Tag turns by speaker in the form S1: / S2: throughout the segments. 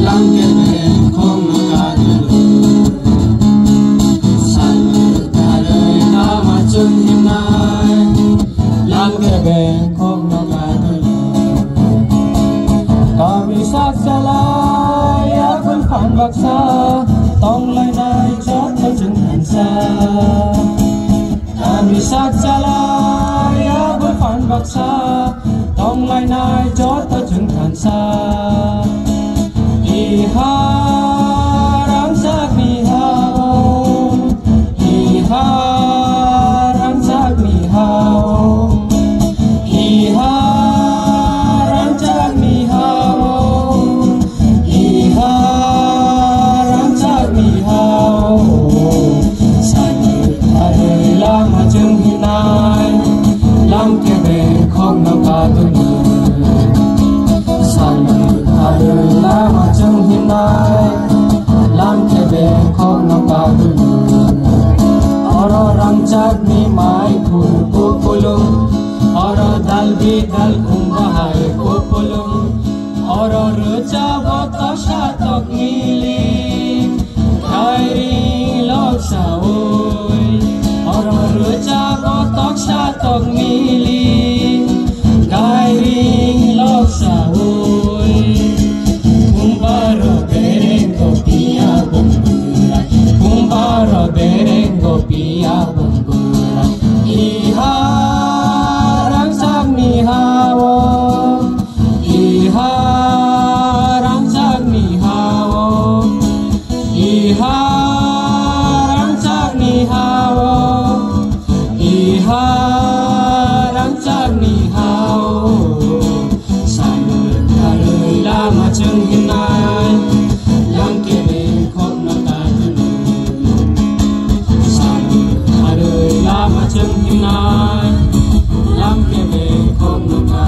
S1: làm cái bên không nó cả đời san cả đời ta mà chân hiểm này làm cái bên không nó cả đời kami saksalay akon phan baksa tong lai nai chót theo chân hành xa kami saksalay akon phan baksa tong lai nai chót theo chân hành xa iha ram sak ni hao iha ram sak ni hao iha ram sak ni hao iha ram sak ni hao san hare lam chân hi nai lam ke be không nó cả tôi san hare lam chân hi nai lam ke be không nó cả tôi oro ram sak ni mai phul ko pulung oro dal bi dal kum bahai ko pulung oro rocha bota shatok mili khairi lok saoi oro rocha bota shatok mili khairi lok saoi kumbaro berengo pia bumbura kumbaro berengo pia bumbura iha ram sak ni hao iha ram sak ni hao iha ram sak ni hao iha ram sak ni hao san đời la mà chân hiền nai yang kia bên không nó ta san đời la mà chân hiền nai yang kia bên không nó ta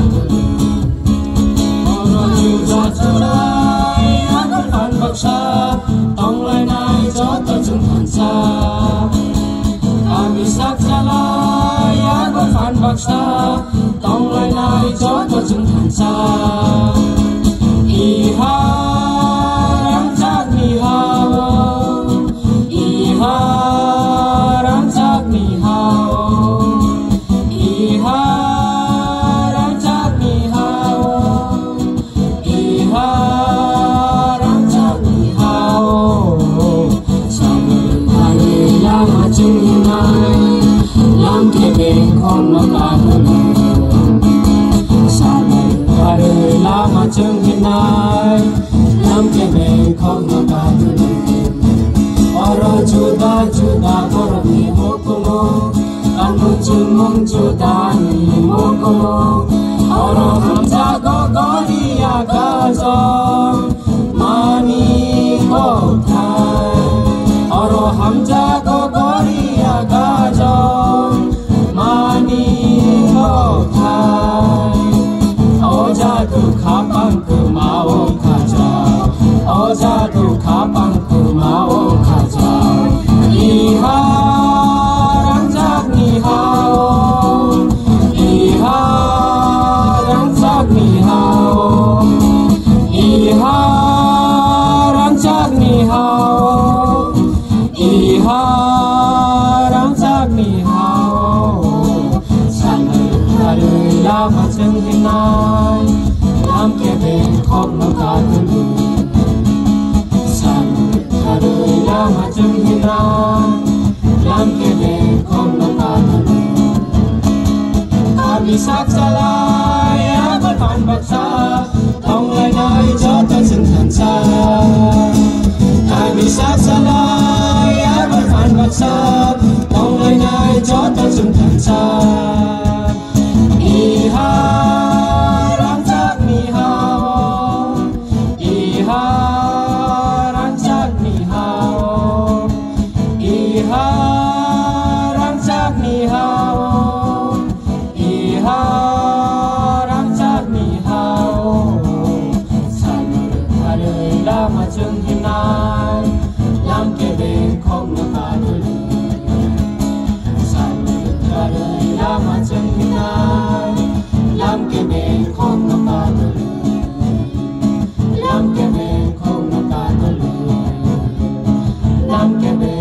S1: oro juda churai akon phan baksa tong lai nai chót theo chân hành xa kami saksalay akon phan baksa tong lai nai chót theo chân hành xa iha ram sak ni hao iha ram sak ni hao iha ram sak ni hao iha ram sak ni hao san hare lam chân hi nai lam ke bên không nó cả đời san hare lam chân hi nai lam ke bên không nó cả đời oro juda juda korok ni mokomo kan mung juda ni mokomo oro hamza gogori agazong mani hotai oro hamza gogori agazong mani hotai oja tu khapang ku mau khaja oja tu khapang ku mau khaja iha ram sak ni hao iha ram sak ni hao iha ram sak ni hao iha ram sak ni hao san hare lam chân hi nai lam ke bên không nó cả đời san hare lam chân hi nai lam ke bên không nó cả đời kami saksalay akon phan baksa tong lai nai chót theo chân hành xa kami saksalay akon phan baksa tong lai nai chót theo chân hành xa iha ram sak ni hao iha ram sak ni hao iha ram sak ni hao iha ram sak ni hao san hare lam chân hi nai lam ke bên không nó cả đời san hare lam chân hi nai lam ke bên không nó cả đời lam ke bên không
S2: nam kề